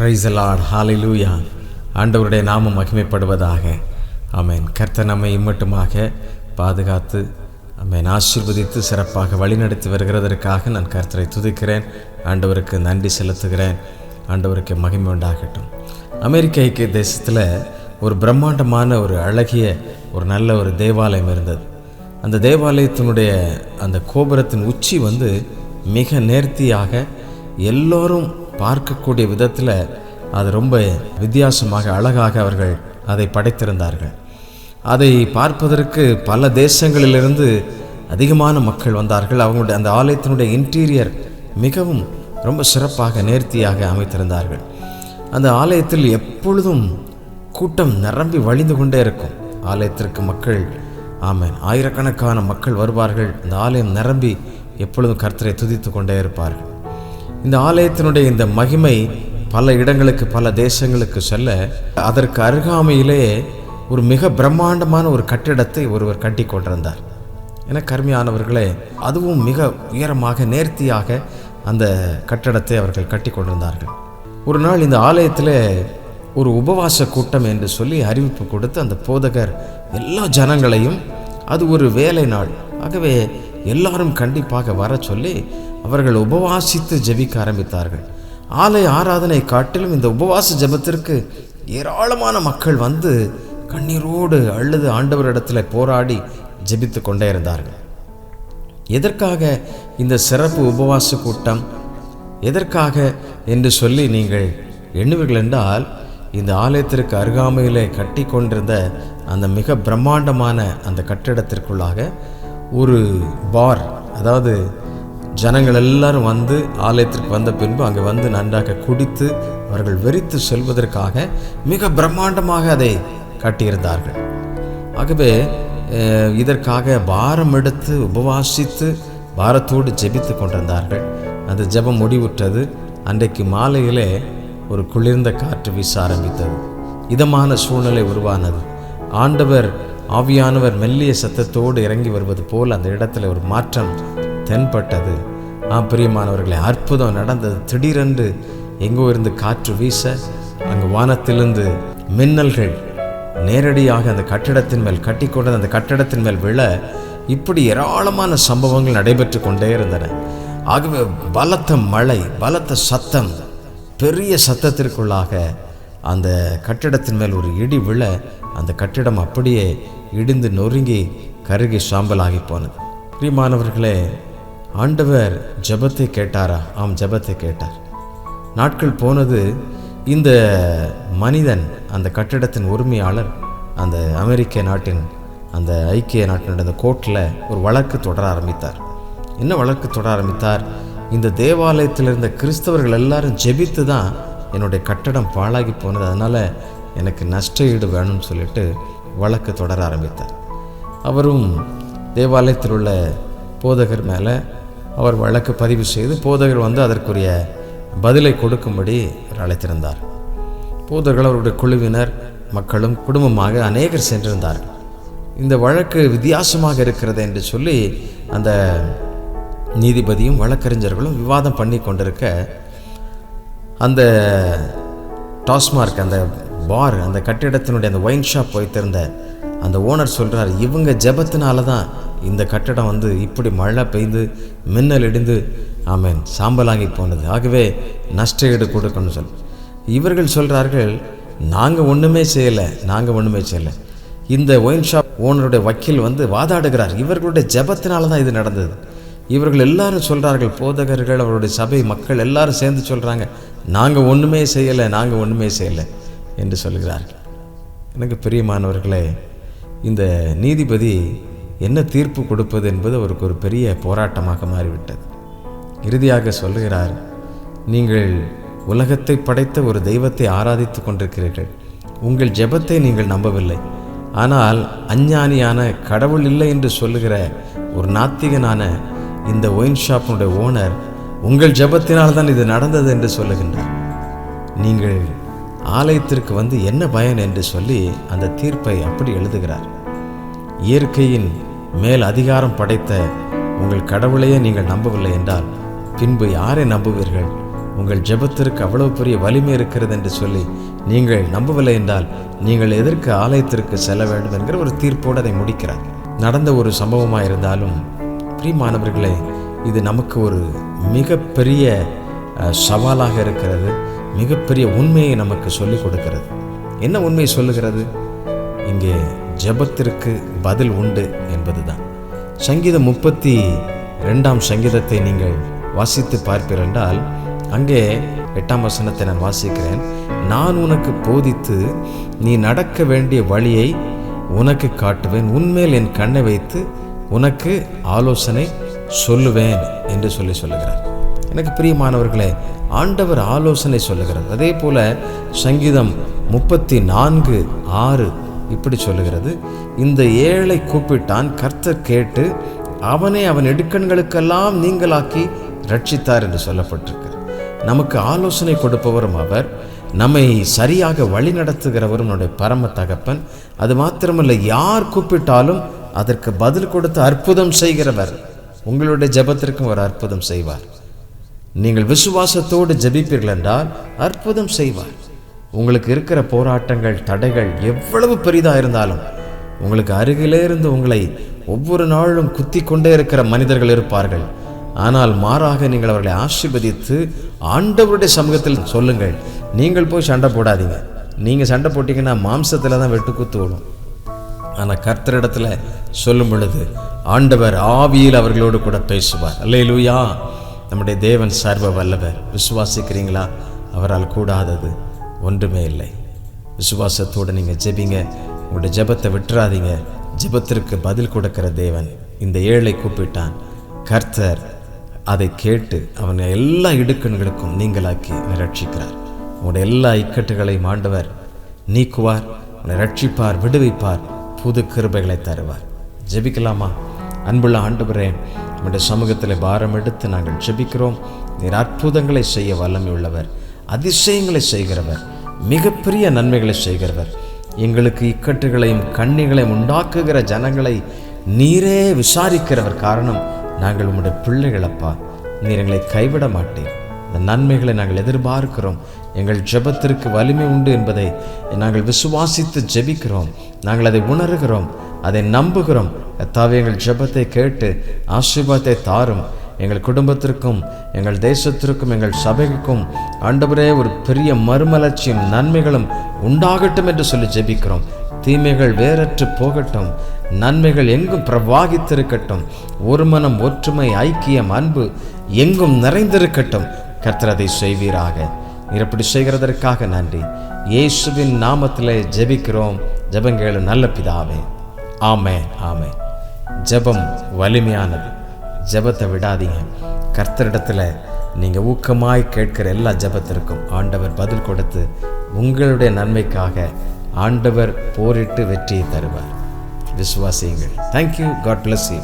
Praise the Lord, ஹalleluya. ஆண்டவருடைய நாமம் மகிமைப்படுவதாக. ஆமென். கர்த்தர் நம்மை இம்மட்டுமாக பாதுகாத்து ஆமென் ஆசீர்வதித்து சிறப்பாக வழிநடத்தி வருகிறதற்காக நான் கர்த்தரை துதிக்கிறேன். ஆண்டவருக்கு நன்றி செலுத்துகிறேன். ஆண்டவருக்கு மகிமை உண்டாகட்டும். அமெரிக்க ஐக்கிய தேசத்தில் ஒரு பிரம்மாண்டமான ஒரு அழகிய ஒரு நல்ல ஒரு தேவாலயம் இருந்தது. அந்த தேவாலயத்தினுடைய அந்த கோபுரத்தின் உச்சி மிக நேர்த்தியாக எல்லோரும் பார்க்கக்கூடிய விதத்தில் அது ரொம்ப வித்தியாசமாக அழகாக அவர்கள் அதை படைத்திருந்தார்கள். அதை பார்ப்பதற்கு பல தேசங்களிலிருந்து அதிகமான மக்கள் வந்தார்கள். அவங்களுடைய அந்த ஆலயத்தினுடைய இன்டீரியர் மிகவும் ரொம்ப சிறப்பாக நேர்த்தியாக அமைத்திருந்தார்கள். அந்த ஆலயத்தில் எப்பொழுதும் கூட்டம் நிரம்பி வழிந்து கொண்டே இருக்கும். ஆலயத்திற்கு மக்கள் ஆமென் ஆயிரக்கணக்கான மக்கள் வருவார்கள். இந்த ஆலயம் நிரம்பி எப்பொழுதும் கர்த்தரை துதித்து கொண்டே இருப்பார்கள். இந்த ஆலயத்தினுடைய இந்த மகிமை பல இடங்களுக்கு பல தேசங்களுக்கு செல்ல அதற்கு அருகாமையிலே ஒரு மிக பிரம்மாண்டமான ஒரு கட்டிடத்தை ஒருவர் கட்டி கொண்டிருந்தார். என கருமையானவர்களே, அதுவும் மிக உயரமாக நேர்த்தியாக அந்த கட்டிடத்தை அவர்கள் கட்டி கொண்டிருந்தார்கள். ஒரு நாள் இந்த ஆலயத்தில் ஒரு உபவாச கூட்டம் என்று சொல்லி அறிவிப்பு கொடுத்து அந்த போதகர் எல்லா ஜனங்களையும், அது ஒரு வேலை நாள், ஆகவே எல்லாரும் கண்டிப்பாக வர சொல்லி அவர்கள் உபவாசித்து ஜெபிக்க ஆரம்பித்தார்கள். ஆலய ஆராதனை காட்டிலும் இந்த உபவாச ஜெபத்திற்கு ஏராளமான மக்கள் கண்ணீரோடு அழுது ஆண்டவரிடத்தில் போராடி ஜெபித்து கொண்டே இருந்தார்கள். எதற்காக இந்த சிறப்பு உபவாச கூட்டம், எதற்காக என்று சொல்லி நீங்கள் எண்ணுவீர்கள் என்றால், இந்த ஆலயத்திற்கு அருகாமையிலே கட்டி கொண்டிருந்த அந்த மிக பிரம்மாண்டமான அந்த கட்டிடத்திற்குள்ளாக ஒரு பார், அதாவது ஜனங்கள் எல்லாரும் ஆலயத்திற்கு வந்த பின்பு அங்கே நன்றாக குடித்து அவர்கள் வெறித்து செல்வதற்காக மிக பிரம்மாண்டமாக அதை கட்டியிருந்தார்கள். ஆகவே இதற்காக பாரம் எடுத்து உபவாசித்து பாரத்தோடு ஜெபித்து கொண்டிருந்தார்கள். அந்த ஜெபம் முடிவுற்றது. அன்றைக்கு மாலையிலே ஒரு குளிர்ந்த காற்று வீச ஆரம்பித்தது. இதமான சூழ்நிலை உருவானது. ஆண்டவர் ஆவியானவர் மெல்லிய சத்தத்தோடு இறங்கி வருவது போல் அந்த இடத்துல ஒரு மாற்றம் தென்பட்டது. பிரியமானவர்களே, அற்புதம் நடந்தது. திடீரென்று எங்கோ இருந்து காற்று வீச அங்கு வானத்திலிருந்து மின்னல்கள் நேரடியாக அந்த கட்டிடத்தின் மேல் கட்டி கொண்டது அந்த கட்டிடத்தின் மேல் விழ, இப்படி ஏராளமான சம்பவங்கள் நடைபெற்று கொண்டே இருந்தன. ஆகவே பலத்த மழை, பலத்த சத்தம், பெரிய சத்தத்திற்குள்ளாக அந்த கட்டிடத்தின் மேல் ஒரு இடி விழ அந்த கட்டிடம் அப்படியே இடிந்து நொறுங்கி கருகி சாம்பலாகி போனது. பிரியமானவர்களே, ஆண்டவர் ஜெபத்தை கேட்டாரா? ஆம், ஜெபத்தை கேட்டார். நாட்கள் போனது. இந்த மனிதன், அந்த கட்டிடத்தின் உரிமையாளர், அந்த அமெரிக்க நாட்டின் அந்த ஐக்கிய நாட்டினுடைய அந்த கோர்ட்டில் ஒரு வழக்கு தொடர ஆரம்பித்தார். என்ன வழக்கு தொடர ஆரம்பித்தார்? இந்த தேவாலயத்தில் இருந்த கிறிஸ்தவர்கள் எல்லாரும் ஜெபித்து தான் என்னுடைய கட்டடம் பாழாகி போனது, அதனால் எனக்கு நஷ்ட ஈடு வேணும்னு சொல்லிட்டு வழக்கு தொடர ஆரம்பித்தார். அவரும் தேவாலயத்தில் உள்ள போதகர் மேலே அவர் வழக்கு பதிவு செய்து போதகர் அதற்குரிய பதிலை கொடுக்கும்படி அழைத்திருந்தார். போதகர்கள், அவருடைய குழுவினர், மக்களும் குடும்பமாக அநேகர் சென்றிருந்தார்கள். இந்த வழக்கு வித்தியாசமாக இருக்கிறது என்று சொல்லி அந்த நீதிபதியும் வழக்கறிஞர்களும் விவாதம் பண்ணி கொண்டிருக்க, அந்த டாஸ்மார்க், அந்த பார், அந்த கட்டிடத்தினுடைய அந்த ஒயின் ஷாப் வைத்திருந்த அந்த ஓனர் சொல்கிறார், இவங்க ஜெபத்தினால தான் இந்த கட்டிடம் இப்படி மழை பெய்து மின்னல் இடிந்து ஆமென் சாம்பலாகி போனது, ஆகவே நஷ்ட ஈடு கொடுக்கணும்னு சொல்லி. இவர்கள் சொல்கிறார்கள், நாங்கள் ஒன்றுமே செய்யலை. இந்த ஒயின் ஷாப் ஓனருடைய வக்கீல் வாதாடுகிறார், இவர்களுடைய ஜெபத்தினால தான் இது நடந்தது. இவர்கள் எல்லாரும் சொல்கிறார்கள், போதகர்கள், அவருடைய சபை மக்கள் எல்லாரும் சேர்ந்து சொல்கிறாங்க, நாங்கள் ஒன்றுமே செய்யலை என்று சொல்கிறார்கள். எனக்கு பிரியமானவர்களே, இந்த நீதிபதி என்ன தீர்ப்பு கொடுப்பது என்பது அவருக்கு ஒரு பெரிய போராட்டமாக மாறிவிட்டது. இறுதியாக சொல்கிறார், நீங்கள் உலகத்தை படைத்த ஒரு தெய்வத்தை ஆராதித்து கொண்டிருக்கிறீர்கள். உங்கள் ஜெபத்தை நீங்கள் நம்பவில்லை. ஆனால் அஞ்ஞானியான, கடவுள் இல்லை என்று சொல்லுகிற ஒரு நாத்திகனான இந்த ஒயின் ஷாப்பினுடைய ஓனர், உங்கள் ஜெபத்தினால்தான் இது நடந்தது என்று சொல்லுகின்றார். நீங்கள் ஆலயத்திற்கு என்ன பயன் என்று சொல்லி அந்த தீர்ப்பை அப்படி எழுதுகிறார். இயற்கையின் மேல் அதிகாரம் படைத்த உங்கள் கடவுளையே நீங்கள் நம்பவில்லை என்றால் பின்பு யாரை நம்புவீர்கள்? உங்கள் ஜெபத்திற்கு அவ்வளவு பெரிய வலிமை இருக்கிறது என்று சொல்லி நீங்கள் நம்பவில்லை என்றால் நீங்கள் எதற்கு ஆலயத்திற்கு செல்ல வேண்டும் என்கிற ஒரு தீர்ப்போடு அதை முடிக்கிறார். நடந்த ஒரு சம்பவமாக இருந்தாலும் பிரியமானவர்களே, இது நமக்கு ஒரு மிகப்பெரிய சவாலாக இருக்கிறது. மிகப்பெரிய உண்மையை நமக்கு சொல்லிக் கொடுக்கிறது. என்ன உண்மையை சொல்லுகிறது? இங்கே ஜெபத்திற்கு பதில் உண்டு என்பதுதான். சங்கீதம் 32 சங்கீதத்தை நீங்கள் வாசித்து பார்ப்பீர்கள் என்றால் அங்கே 8 வசனத்தை நான் வாசிக்கிறேன். நான் உனக்கு போதித்து நீ நடக்க வேண்டிய வழியை உனக்கு காட்டுவேன், உன்மேல் என் கண்ணை வைத்து உனக்கு ஆலோசனை சொல்லுவேன் என்று சொல்லுகிறார். எனக்கு பிரியமானவர்களே, ஆண்டவர் ஆலோசனை சொல்லுகிறார். அதே போல சங்கீதம் 34:6 இப்படி சொல்லுகிறது, இந்த ஏழை கூப்பிட்டான், கர்த்தர் கேட்டு அவனை அவன் இடுக்கண்களுக்கெல்லாம் நீங்களாக்கி ரட்சித்தார் என்று சொல்லப்பட்டிருக்கு. நமக்கு ஆலோசனை கொடுப்பவரும் அவர், நம்மை சரியாக வழி நடத்துகிறவரும் நம்முடைய பரம தகப்பன். அது மாத்திரமல்ல, யார் கூப்பிட்டாலும் அதற்கு பதில் கொடுத்து அற்புதம் செய்கிறவர். உங்களுடைய ஜெபத்திற்கும் ஒரு அற்புதம் செய்வார். நீங்கள் விசுவாசத்தோடு ஜெபிப்பீர்கள் என்றால் அற்புதம் செய்வார். உங்களுக்கு இருக்கிற போராட்டங்கள், தடைகள் எவ்வளவு பெரிதாக இருந்தாலும் உங்களுக்கு அருகிலே இருந்து உங்களை ஒவ்வொரு நாளும் குத்தி கொண்டே இருக்கிற மனிதர்கள் இருப்பார்கள். ஆனால் மாறாக நீங்கள் அவர்களை ஆசீர்வதித்து ஆண்டவருடைய சமூகத்தில் சொல்லுங்கள். நீங்கள் போய் சண்டை போடாதீங்க. நீங்கள் சண்டை போட்டிங்கன்னா மாம்சத்தில் தான் வெட்டு குத்து விடும். ஆனால் கர்த்தரிடத்தில் சொல்லும் பொழுது ஆண்டவர் ஆவியில் அவர்களோடு கூட பேசுவார். அல்லேலூயா! நம்முடைய தேவன் சர்வ வல்லவர். விசுவாசிக்கிறீங்களா? அவரால் கூடாதது ஒன்றுமே இல்லை. விசுவாசத்தோடு நீங்கள் ஜெபிங்க. உங்களுடைய ஜெபத்தை விட்டுறாதீங்க. ஜெபத்திற்கு பதில் கொடுக்கிற தேவன். இந்த ஏழை கூப்பிட்டான், கர்த்தர் அதை கேட்டு அவனை எல்லா இடுக்கண்களுக்கும் நீங்களாக்கி ரட்சிக்கிறார். உங்களுடைய எல்லா இக்கட்டுகளையும் ஆண்டவர் நீக்குவார், உன்னை ரட்சிப்பார், விடுவிப்பார், புது கிருபைகளை தருவார். ஜெபிக்கலாமா? அன்புள்ள ஆண்டவரே, நம்முடைய சமூகத்தில் பாரம் எடுத்து நாங்கள் ஜெபிக்கிறோம். நீர் அற்புதங்களை செய்ய வல்லமை உள்ளவர், அதிசயங்களை செய்கிறவர், மிகப்பெரிய நன்மைகளை செய்கிறவர். எங்களுக்கு இக்கட்டுகளையும் கண்ணிகளையும் உண்டாக்குகிற ஜனங்களை நீரே விசாரிக்கிறவர். காரணம், நாங்கள் உம்முடைய பிள்ளைகளப்பா. நீர் எங்களை கைவிட மாட்டீர். இந்த நன்மைகளை நாங்கள் எதிர்பார்க்கிறோம். எங்கள் ஜெபத்திற்கு வலிமை உண்டு என்பதை நாங்கள் விசுவாசித்து ஜெபிக்கிறோம். நாங்கள் அதை உணர்கிறோம், அதை நம்புகிறோம். கர்த்தாவே, எங்கள் ஜெபத்தை கேட்டு ஆசீர்வாதத்தை தாரும். எங்கள் குடும்பத்திற்கும், எங்கள் தேசத்திற்கும், எங்கள் சபைக்கும் ஆண்டவரே ஒரு பெரிய மறுமலர்ச்சியும் நன்மைகளும் உண்டாகட்டும் என்று சொல்லி ஜெபிக்கிறோம். தீமைகள் வேறற்று போகட்டும், நன்மைகள் எங்கும் பிரவாகித்திருக்கட்டும். ஒரு மனம், ஒற்றுமை, ஐக்கியம், அன்பு எங்கும் நிறைந்திருக்கட்டும். கர்த்தர் அதை செய்வீராக. நீர் அப்படி செய்கிறதற்காக நன்றி. இயேசுவின் நாமத்திலே ஜெபிக்கிறோம். ஜெபங்கேளு நல்ல பிதாவே. ஆமென், ஆமென். ஜெபம் வலிமையானது. ஜெபத்தை விடாதீங்க. கர்த்தரிடத்தில் நீங்கள் ஊக்கமாய் கேட்கிற எல்லா ஜெபத்திற்கும் ஆண்டவர் பதில் கொடுத்து உங்களுடைய நன்மைக்காக ஆண்டவர் போரிட்டு வெற்றியை தருவார். விசுவாசியுங்கள். தேங்க்யூ. God bless you.